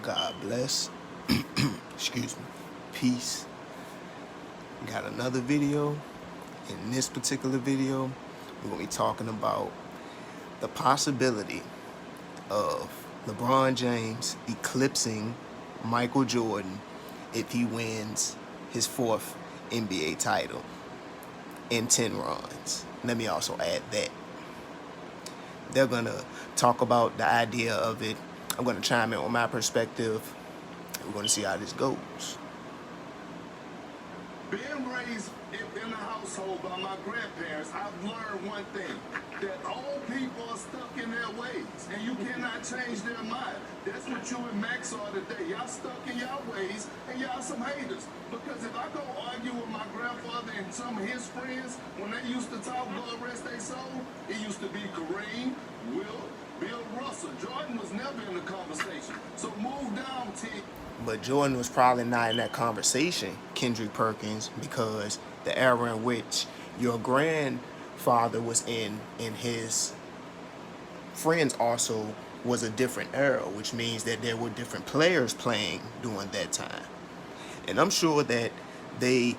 God bless. Excuse me. Peace. Got another video. In this particular video, we're going to be talking about the possibility of LeBron James eclipsing Michael Jordan if he wins his 4th NBA title in 10 runs. Let me also add that. They're going to talk about the idea of it. I'm going to chime in on my perspective. We're going to see how this goes. Being raised in a household by my grandparents, I've learned one thing, that old people are stuck in their ways, and you cannot change their mind. That's what you and Max are today. Y'all stuck in y'all ways, and y'all some haters. Because if I go argue with my grandfather and some of his friends, when they used to talk, God rest their soul, it used to be Kareem, Will, Bill Russell. Jordan was never in the conversation. So move down, T. But Jordan was probably not in that conversation, Kendrick Perkins, because the era in which your grandfather was in his friends also was a different era, which means that there were different players playing during that time. And I'm sure that they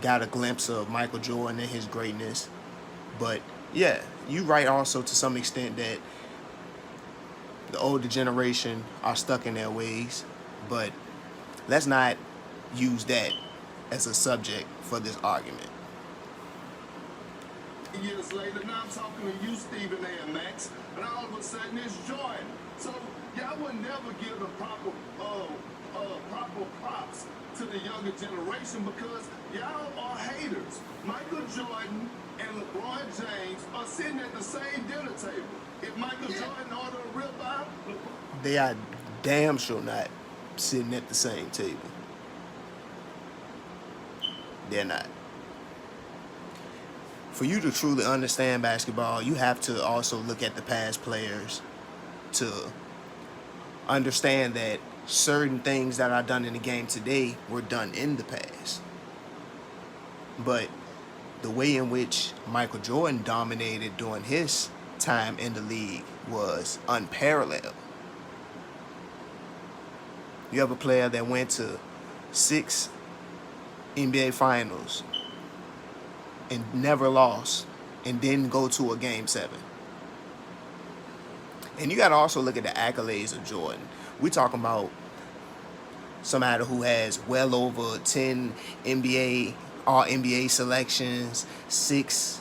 got a glimpse of Michael Jordan and his greatness. But yeah, you're right also to some extent that the older generation are stuck in their ways. But let's not use that as a subject for this argument. Years later, now I'm talking to you, Stephen A. and Max, and all of a sudden it's Jordan. So y'all would never give the proper props to the younger generation because y'all are haters. Michael Jordan and LeBron James are sitting at the same dinner table. If Michael Jordan ordered a ribeye, They are damn sure not sitting at the same table. They're not. For you to truly understand basketball, you have to also look at the past players to understand that certain things that are done in the game today were done in the past. But the way in which Michael Jordan dominated during his time in the league was unparalleled. You have a player that went to 6 NBA finals and never lost and didn't go to a game 7. And you got to also look at the accolades of Jordan. We're talking about somebody who has well over 10 NBA, all NBA selections, 6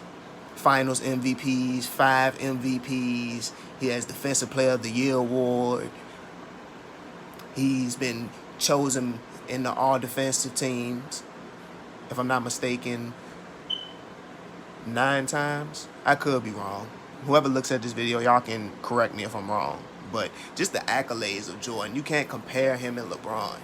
finals MVPs, 5 MVPs. He has Defensive Player of the Year award. He's been chosen in the all defensive teams, if I'm not mistaken, 9 times. I could be wrong. Whoever looks at this video, y'all can correct me if I'm wrong. But just the accolades of Jordan, you can't compare him and LeBron.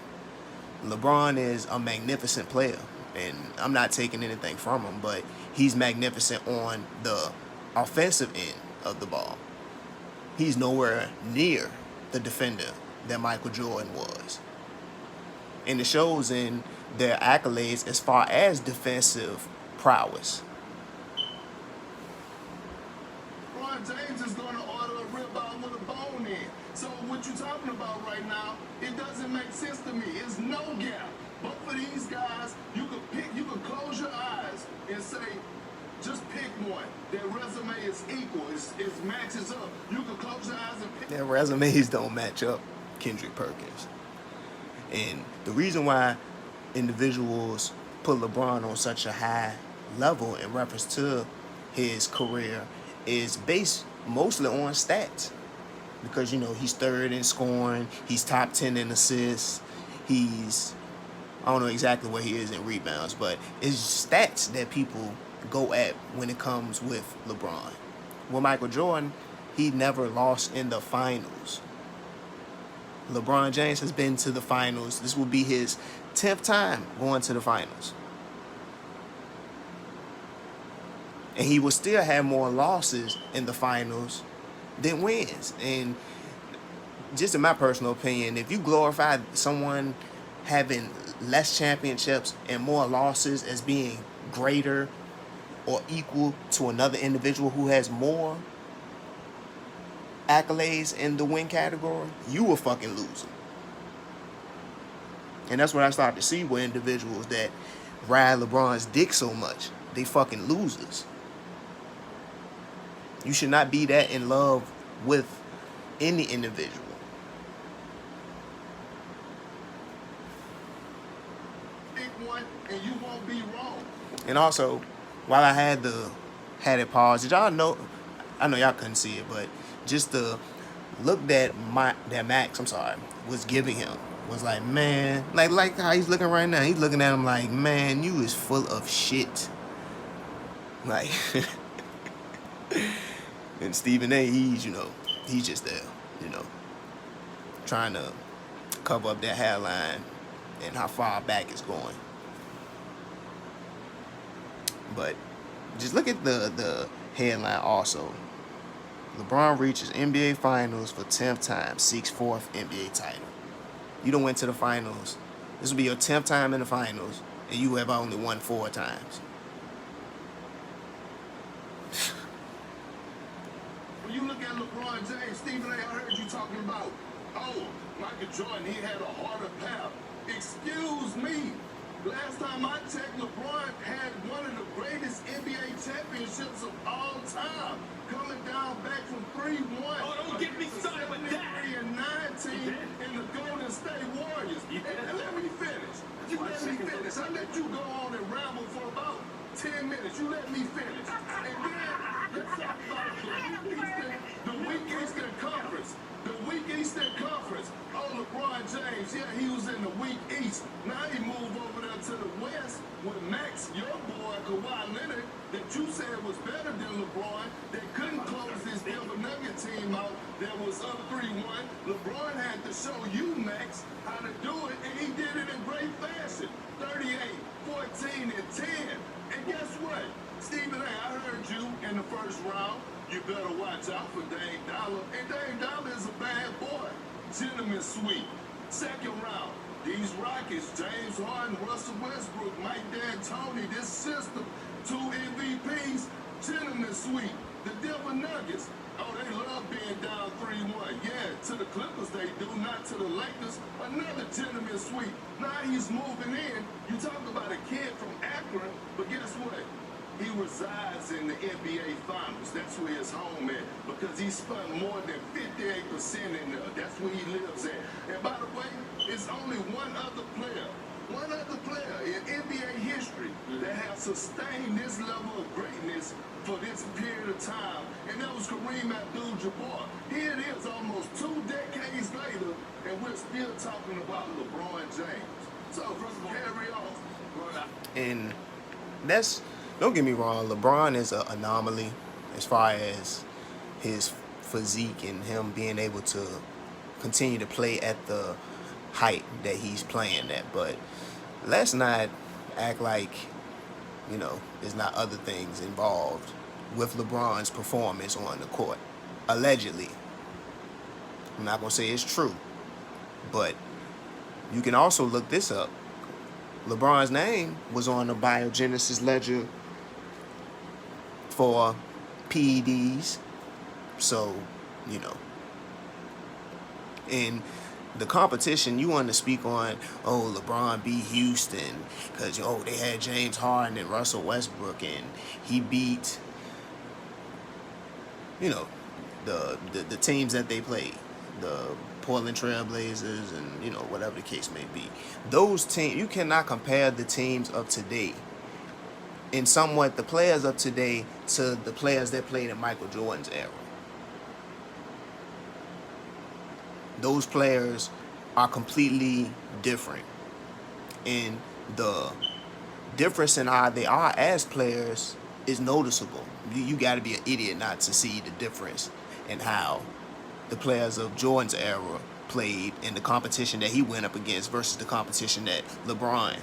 LeBron is a magnificent player, and I'm not taking anything from him, but he's magnificent on the offensive end of the ball. He's nowhere near the defender that Michael Jordan was. And it shows in their accolades as far as defensive prowess. LeBron James is going to order a ribeye with a bone in. So what you're talking about right now, it doesn't make sense to me. It's no gap. But for these guys, you could close your eyes and say, just pick one. Their resume is equal. It matches up. You could close your eyes and pick. Their resumes don't match up, Kendrick Perkins. And the reason why individuals put LeBron on such a high level in reference to his career is based mostly on stats. Because, you know, he's 3rd in scoring, he's top 10 in assists, I don't know exactly where he is in rebounds, but it's stats that people go at when it comes with LeBron. With Michael Jordan, he never lost in the finals. LeBron James has been to the finals. This will be his 10th time going to the finals. And he will still have more losses in the finals than wins. And just in my personal opinion, if you glorify someone having less championships and more losses as being greater or equal to another individual who has more accolades in the win category, you a fucking loser. And that's what I started to see with individuals that ride LeBron's dick so much. They fucking losers. You should not be that in love with any individual. Pick one and you won't be wrong. And also, while I had it paused, did y'all know? I know y'all couldn't see it, but just the look that Max, was giving him was like, man, like how he's looking right now. He's looking at him like, man, you is full of shit. Like, and Stephen A, he's just there, trying to cover up that hairline and how far back it's going. But just look at the headline also. LeBron reaches NBA Finals for 10th time, seeks 4th NBA title. You done went to the finals. This will be your 10th time in the finals, and you have only won 4 times. When you look at LeBron James, Stephen A, I heard you talking about, Michael Jordan, he had a harder path. Excuse me. Last time I checked, LeBron had one of the greatest NBA championships of all time, coming down back from 3-1. Oh, don't get me started with that. 73 and 19 in the Golden State Warriors. And let me finish. I let you go on and ramble for about 10 minutes. You let me finish. And then let's talk about the weak Eastern Conference. The weak Eastern Conference. Oh, LeBron James, yeah, he was in the weak East. Now he moved over there to the West with Max, your boy, Kawhi Leonard, that you said was better than LeBron, that couldn't close this Denver Nugget team out, that was up 3-1. LeBron had to show you, Max, how to do it, and he did it in great fashion. 38, 14, and 10. And guess what? Stephen A, I heard you in the first round. You better watch out for Dame Dollar. And Dame Dollar is a bad boy. Gentleman sweep. Second round. These Rockets, James Harden, Russell Westbrook, Mike D'Antoni, this system, 2 MVPs, gentleman sweep. The Denver Nuggets, they love being down 3-1. Yeah, to the Clippers they do, not to the Lakers. Another gentleman sweep. Now he's moving in. You talk about a kid from Akron, but guess what? He resides in the NBA Finals. That's where his home at, because he spent more than 58% in there. That's where he lives at. And by the way, it's only one other player in NBA history that has sustained this level of greatness for this period of time, and that was Kareem Abdul-Jabbar. Here it is, almost 2 decades later, and we're still talking about LeBron James. So, carry on. And that's, don't get me wrong, LeBron is an anomaly as far as his physique and him being able to continue to play at the height that he's playing at. But let's not act like, there's not other things involved with LeBron's performance on the court. Allegedly. I'm not going to say it's true, but you can also look this up. LeBron's name was on the biogenesis ledger for PEDs. So, in the competition, you want to speak on, LeBron beat Houston because, they had James Harden and Russell Westbrook, and he beat, the teams that they played, the Portland Trail Blazers and, whatever the case may be. Those teams, you cannot compare the teams of today and somewhat the players of today to the players that played in Michael Jordan's era. Those players are completely different. And the difference in how they are as players is noticeable. You got to be an idiot not to see the difference in how the players of Jordan's era played in the competition that he went up against versus the competition that LeBron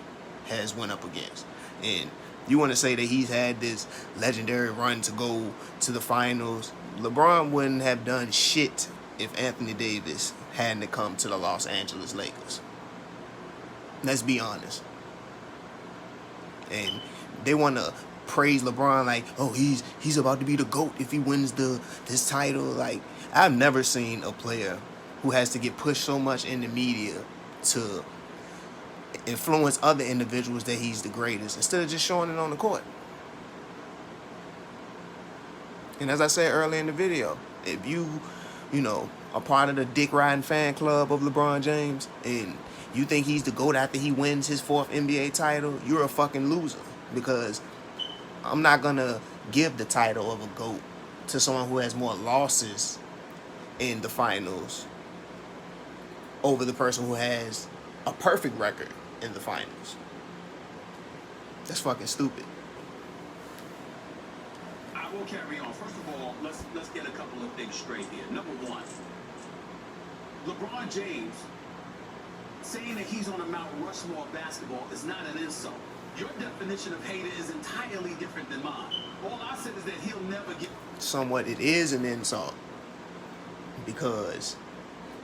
has went up against. And you want to say that he's had this legendary run to go to the finals. LeBron wouldn't have done shit if Anthony Davis hadn't come to the Los Angeles Lakers. Let's be honest. And they want to praise LeBron like, he's about to be the GOAT if he wins this title. Like, I've never seen a player who has to get pushed so much in the media to influence other individuals that he's the greatest instead of just showing it on the court. And as I said earlier in the video, if you know, are part of the dick riding fan club of LeBron James and you think he's the GOAT after he wins his 4th NBA title, you're a fucking loser. Because I'm not gonna give the title of a GOAT to someone who has more losses in the finals over the person who has a perfect record in the finals. That's fucking stupid. I will carry on. First of all, let's get a couple of things straight here. Number one, LeBron James saying that he's on a Mount Rushmore of basketball is not an insult. Your definition of hater is entirely different than mine. All I said is that he'll never get... Somewhat it is an insult because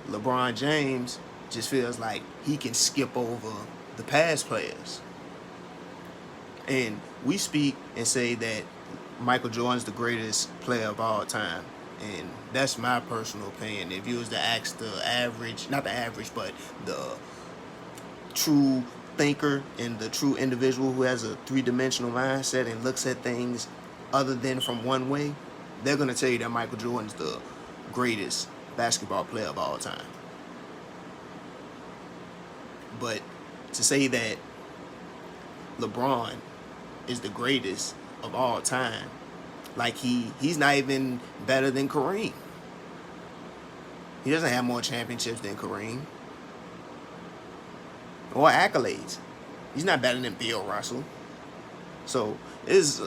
LeBron James just feels like he can skip over the past players. And we speak and say that Michael Jordan's the greatest player of all time. And that's my personal opinion. If you was to ask the average, not the average, but the true thinker and the true individual who has a three-dimensional mindset and looks at things other than from one way, they're going to tell you that Michael Jordan's the greatest basketball player of all time. But to say that LeBron is the greatest of all time, like he's not even better than Kareem. He doesn't have more championships than Kareem. Or accolades. He's not better than Bill Russell. So there's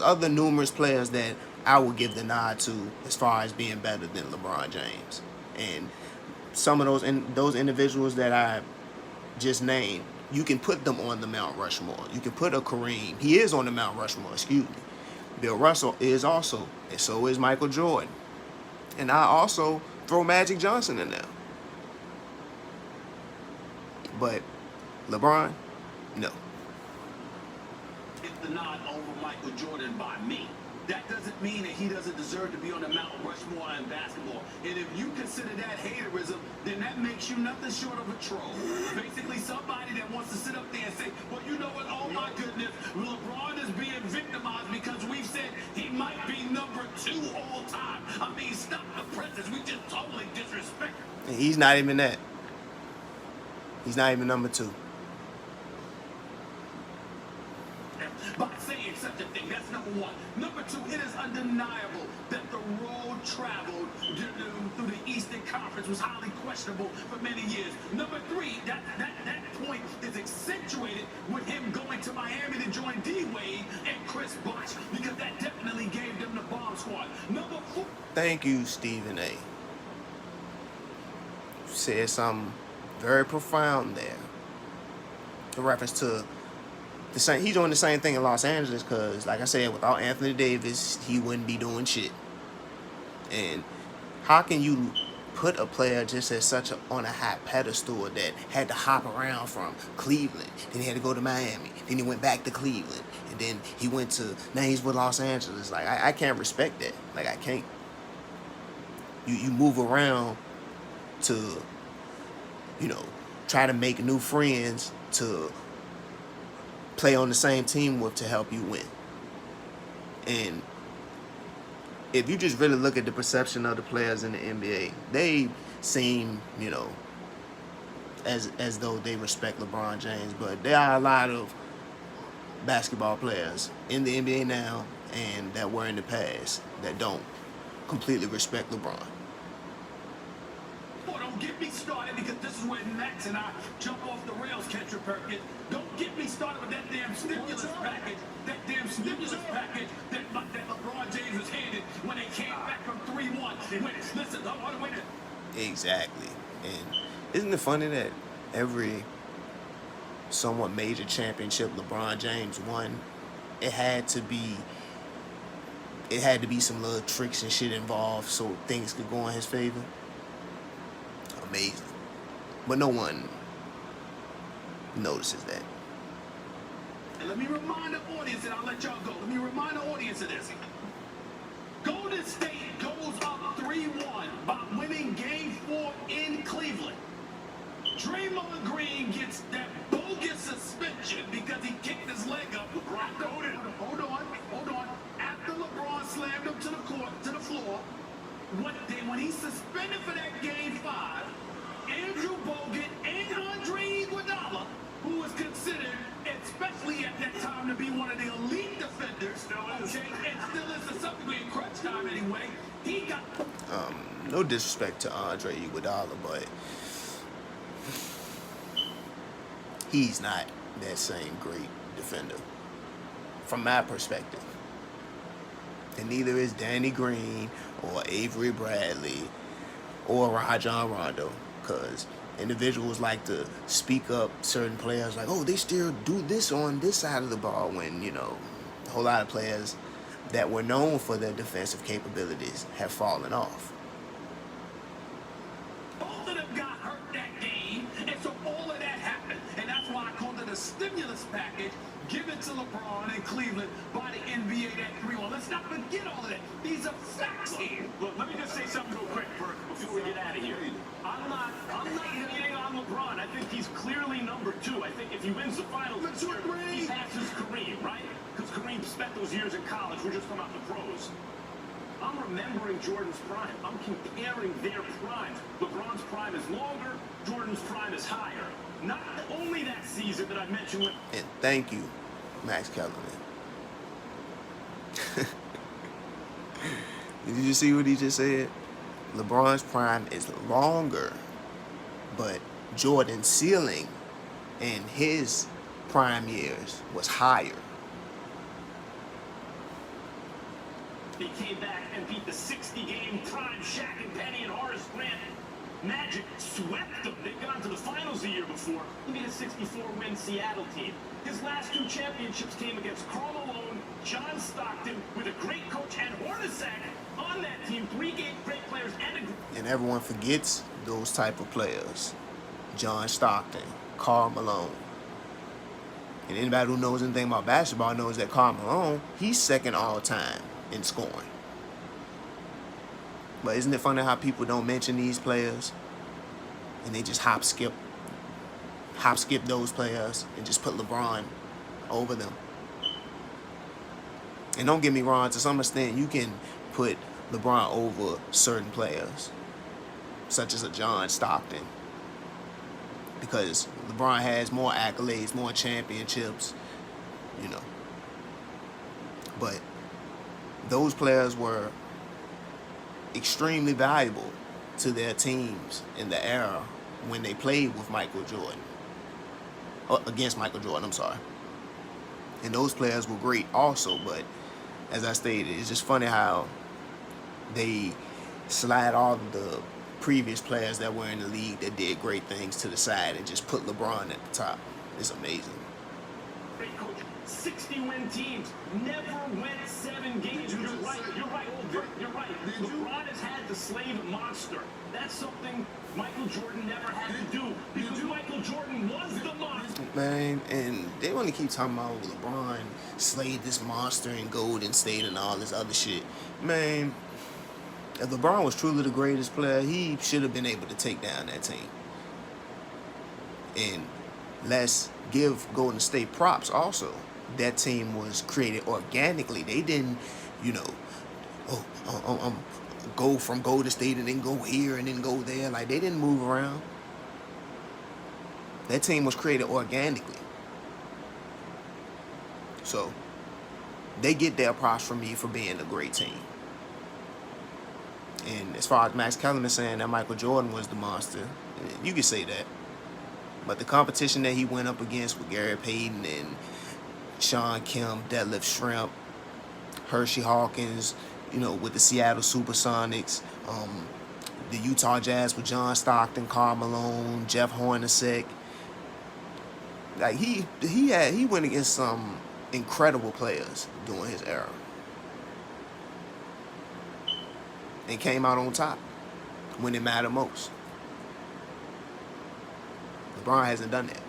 other numerous players that I would give the nod to as far as being better than LeBron James. And some of those individuals that I just named, you can put them on the Mount Rushmore. You can put a Kareem. He is on the Mount Rushmore, excuse me. Bill Russell is also, and so is Michael Jordan. And I also throw Magic Johnson in there. But LeBron, no. Get the nod over Michael Jordan by me. That doesn't mean that he doesn't deserve to be on the Mount Rushmore in basketball. And if you consider that haterism, then that makes you nothing short of a troll. Basically, somebody that wants to sit up there and say, well, you know what, oh my goodness, LeBron is being victimized because we've said he might be number 2 all time. I mean, stop the presses. We just totally disrespect him. And he's not even that. He's not even number 2. By saying such a thing, that's number 1. Number 2, it is undeniable that the road traveled through the Eastern Conference was highly questionable for many years. Number 3, that point is accentuated with him going to Miami to join D-Wade and Chris Bosh, because that definitely gave them the bomb squad. Number 4. Thank you, Stephen A. You said something very profound there. In reference to the same, he's doing the same thing in Los Angeles because, like I said, without Anthony Davis, he wouldn't be doing shit. And how can you put a player just as such on a high pedestal that had to hop around from Cleveland, then he had to go to Miami, then he went back to Cleveland, and then he went to, now he's with Los Angeles. Like, I can't respect that. Like, I can't. You move around to, you know, try to make new friends to play on the same team with to help you win. And if you just really look at the perception of the players in the NBA, they seem, you know, as though they respect LeBron James, but there are a lot of basketball players in the NBA now and that were in the past that don't completely respect LeBron. Boy, don't get me started, because this is where Max and I jump off the rails, Kendrick Perkins. Don't get me started with that damn stimulus package. That damn stimulus package that LeBron James was handed when they came back from 3-1. Listen, I want to win it. Exactly. And isn't it funny that every somewhat major championship LeBron James won, it had to be some little tricks and shit involved so things could go in his favor? Amazing. But no one notices that. And let me remind the audience, and I'll let y'all go. Let me remind the audience of this. Golden State goes up 3-1 by winning Game 4 in Cleveland. Draymond Green gets that bogus suspension because he kicked his leg up. LeBron coded. Hold on. After LeBron slammed him to the floor, when he's suspended for that game 5, Andrew Bogut and Andre Iguodala, who was considered, especially at that time, to be one of the elite defenders, and still is to some degree in crunch time anyway, he got... No disrespect to Andre Iguodala, but he's not that same great defender, from my perspective. And neither is Danny Green or Avery Bradley or Rajon Rondo, because individuals like to speak up certain players like, oh, they still do this on this side of the ball, when, you know, a whole lot of players that were known for their defensive capabilities have fallen off. Both of them got hurt that game, and so all of that happened. And that's why I called it a stimulus package given to LeBron and Cleveland by the NBA that 3-1. Let's not forget all of that. These are facts here. Look, let me just say something real quick, Perk, before we get out of here. I'm not hating on LeBron. I think he's clearly number 2. I think if he wins the finals this year, he passes Kareem, right? Because Kareem spent those years in college. We're just talking about the pros. I'm remembering Jordan's prime. I'm comparing their primes. LeBron's prime is longer. Jordan's prime is higher. Not only that season that I mentioned with... And thank you, Max Kellerman. Did you see what he just said? LeBron's prime is longer, but Jordan's ceiling in his prime years was higher. He came back and beat the 60-game prime Shaq and Penny and Horace Grant. Magic swept them. They'd gone to the finals the year before. He beat a 64-win Seattle team. His last 2 championships came against Karl Malone, John Stockton, with a great coach, and Hornacek on that team. 3 great players and everyone forgets those type of players. John Stockton, Karl Malone. And anybody who knows anything about basketball knows that Karl Malone, he's second all time in scoring. But isn't it funny how people don't mention these players and they just hop skip those players and just put LeBron over them? And don't get me wrong, to some extent you can put LeBron over certain players, such as a John Stockton, because LeBron has more accolades, more championships, you know. But those players were extremely valuable to their teams in the era when they played with Michael Jordan. Against Michael Jordan, I'm sorry. And those players were great also, but as I stated, it's just funny how they slide all of the previous players that were in the league that did great things to the side and just put LeBron at the top. It's amazing. great coach. 60-win teams never went 7 games. You're right. LeBron has had the slave monster. That's something Michael Jordan never had to do because Michael Jordan was the monster. Man, and they want to keep talking about LeBron slayed this monster in Golden State and all this other shit. Man, if LeBron was truly the greatest player, he should have been able to take down that team. And let's give Golden State props also. That team was created organically. They didn't, go from Golden State and then go here and then go there. Like, they didn't move around. That team was created organically. So, they get their props from me for being a great team. And as far as Max Kellerman saying that Michael Jordan was the monster, you could say that. But the competition that he went up against with Gary Payton and Sean Kemp, Detlef Schrempf, Hershey Hawkins, with the Seattle Supersonics, the Utah Jazz with John Stockton, Karl Malone, Jeff Hornacek. Like he went against some incredible players during his era and came out on top when it mattered most. LeBron hasn't done that.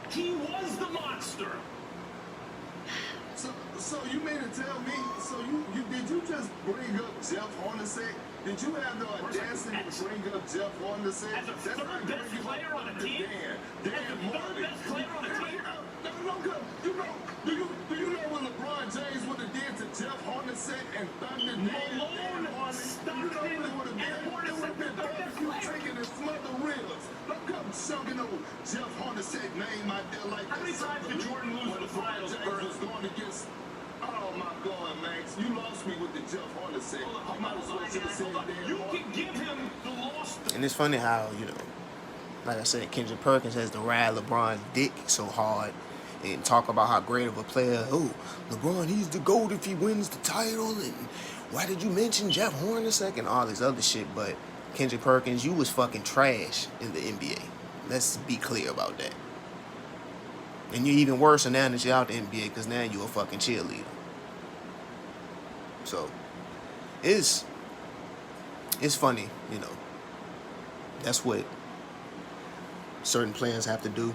He was the monster. So you mean to tell me? So did you just bring up Jeff Hornacek? Did you have the audacity to bring up Jeff Hornacek? As a third-best player on the team? As the third-best player on the team? Do you know what LeBron James would have did to Jeff Hornacek and Thunder Malone, Stockton, and Hornacek, the third-best player. Taking his smother ribs. Don't come shoving over Jeff Hornacek name out there like that. How many times did Jordan lose in the finals, James was going against... Oh my God, Max. You lost me with the Jeff Hornacek. You might as well should have said that. You can give him the loss. And it's funny how, you know, like I said, Kendrick Perkins has to ride LeBron's dick so hard and talk about how great of a player. Oh, LeBron, he's the GOAT if he wins the title. And why did you mention Jeff Hornacek and all this other shit? But Kendrick Perkins, you was fucking trash in the NBA. Let's be clear about that. And you're even worse now that you're out the NBA because now you're a fucking cheerleader. So, it's funny, you know. That's what certain players have to do.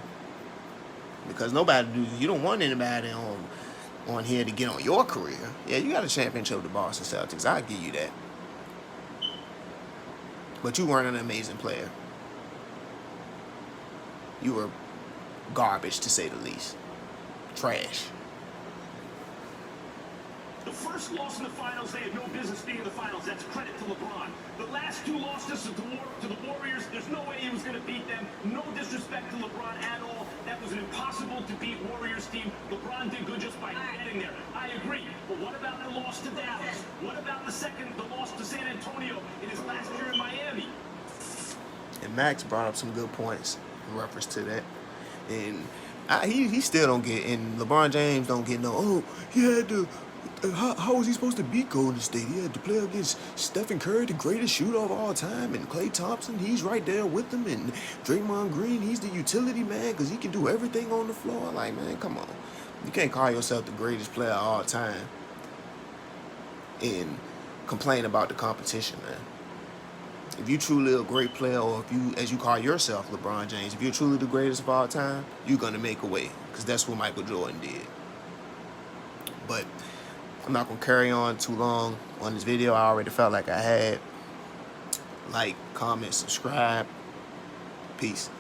Because you don't want anybody on here to get on your career. Yeah, you got a championship with the Boston Celtics. I'll give you that. But you weren't an amazing player. You were garbage, to say the least. Trash. The first loss in the finals, they had no business being in the finals. That's credit to LeBron. The last two losses to the Warriors, there's no way he was going to beat them. No disrespect to LeBron at all. That was an impossible to beat Warriors team. LeBron did good just by getting there. I agree. But what about the loss to Dallas? What about the loss to San Antonio in his last year in Miami? And Max brought up some good points in reference to that. And he still don't get, and LeBron James don't get he had to, how was he supposed to beat Golden State? He had to play against Stephen Curry, the greatest shooter of all time, and Klay Thompson, he's right there with him, and Draymond Green, he's the utility man because he can do everything on the floor. Like, man, come on. You can't call yourself the greatest player of all time and complain about the competition, man. If you truly a great player, or if you, as you call yourself, LeBron James, if you're truly the greatest of all time, you're going to make a way, because that's what Michael Jordan did. But I'm not going to carry on too long on this video. I already felt like I had. Like, comment, subscribe. Peace.